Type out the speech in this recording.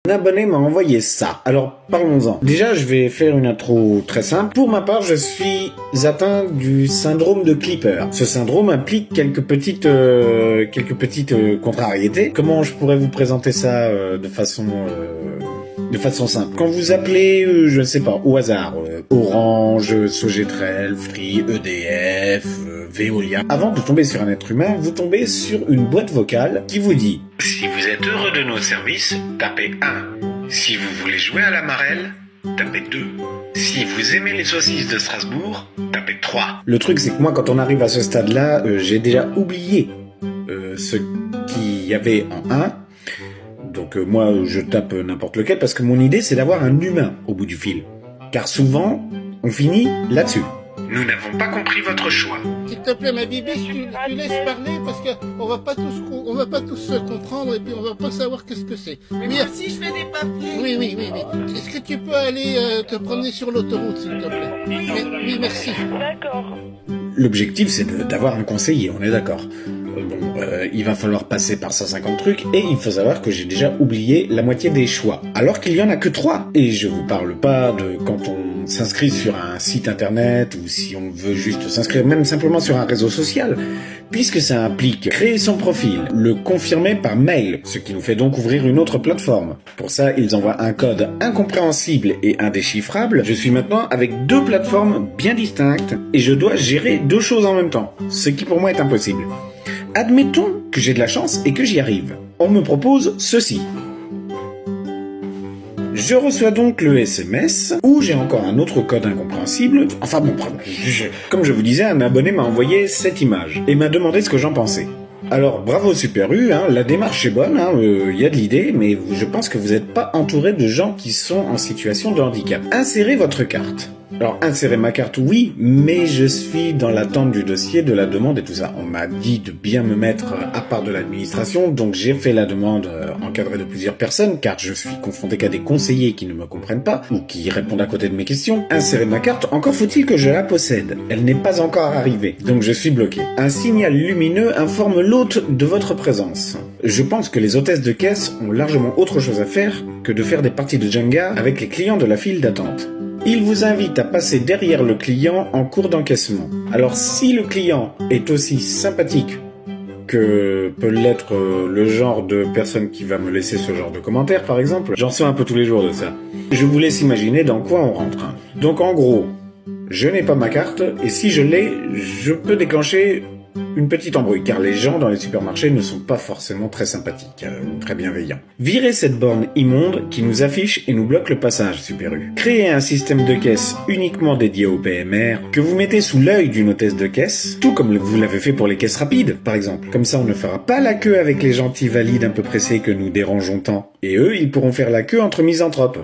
Un abonné m'a envoyé ça. Alors parlons-en. Déjà, je vais faire une intro très simple. Pour ma part, je suis atteint du syndrome de Clipper. Ce syndrome implique quelques petites contrariétés. Comment je pourrais vous présenter ça de façon simple? Quand vous appelez, je ne sais pas, au hasard, Orange, Sogetrel, Free, EDF, Veolia, avant de tomber sur un être humain, vous tombez sur une boîte vocale qui vous dit « Si vous êtes heureux de nos services, tapez 1. Si vous voulez jouer à la marelle, tapez 2. Si vous aimez les saucisses de Strasbourg, tapez 3. » Le truc, c'est que moi, quand on arrive à ce stade-là, j'ai déjà oublié ce qu'il y avait en 1. Donc moi, je tape n'importe lequel parce que mon idée, c'est d'avoir un humain au bout du fil. Car souvent, on finit là-dessus. Nous n'avons pas compris votre choix. S'il te plaît, ma bibi, tu laisses parler parce qu'on va pas tous se comprendre et puis on va pas savoir qu'est-ce que c'est. Mais moi aussi, je fais des papiers. Oui. Est-ce que tu peux aller te promener sur l'autoroute, s'il te plaît? Oui, merci. D'accord. L'objectif, c'est d'avoir un conseiller, on est d'accord. Il va falloir passer par 150 trucs et il faut savoir que j'ai déjà oublié la moitié des choix. Alors qu'il y en a que 3. Et je vous parle pas de quand on s'inscrit sur un site internet ou si on veut juste s'inscrire même simplement sur un réseau social, puisque ça implique créer son profil, le confirmer par mail, ce qui nous fait donc ouvrir une autre plateforme. Pour ça, ils envoient un code incompréhensible et indéchiffrable. Je suis maintenant avec 2 plateformes bien distinctes et je dois gérer 2 choses en même temps, ce qui pour moi est impossible. Admettons que j'ai de la chance et que j'y arrive. On me propose ceci. Je reçois donc le SMS, où j'ai encore un autre code incompréhensible. Enfin bon, comme je vous disais, un abonné m'a envoyé cette image et m'a demandé ce que j'en pensais. Alors bravo Super U, la démarche est bonne, y a de l'idée, mais je pense que vous n'êtes pas entouré de gens qui sont en situation de handicap. Insérez votre carte. Alors, insérer ma carte, oui, mais je suis dans l'attente du dossier, de la demande et tout ça. On m'a dit de bien me mettre à part de l'administration, donc j'ai fait la demande encadrée de plusieurs personnes, car je suis confronté qu'à des conseillers qui ne me comprennent pas, ou qui répondent à côté de mes questions. Insérer ma carte, encore faut-il que je la possède. Elle n'est pas encore arrivée, donc je suis bloqué. Un signal lumineux informe l'hôte de votre présence. Je pense que les hôtesses de caisse ont largement autre chose à faire que de faire des parties de Jenga avec les clients de la file d'attente. Il vous invite à passer derrière le client en cours d'encaissement. Alors si le client est aussi sympathique que peut l'être le genre de personne qui va me laisser ce genre de commentaires par exemple, j'en reçois un peu tous les jours de ça. Je vous laisse imaginer dans quoi on rentre. Donc en gros, je n'ai pas ma carte et si je l'ai, je peux déclencher une petite embrouille, car les gens dans les supermarchés ne sont pas forcément très sympathiques, très bienveillants. Virez cette borne immonde qui nous affiche et nous bloque le passage, Super U. Créez un système de caisse uniquement dédié au PMR, que vous mettez sous l'œil d'une hôtesse de caisse, tout comme vous l'avez fait pour les caisses rapides, par exemple. Comme ça, on ne fera pas la queue avec les gentils valides un peu pressés que nous dérangeons tant. Et eux, ils pourront faire la queue entre misanthropes.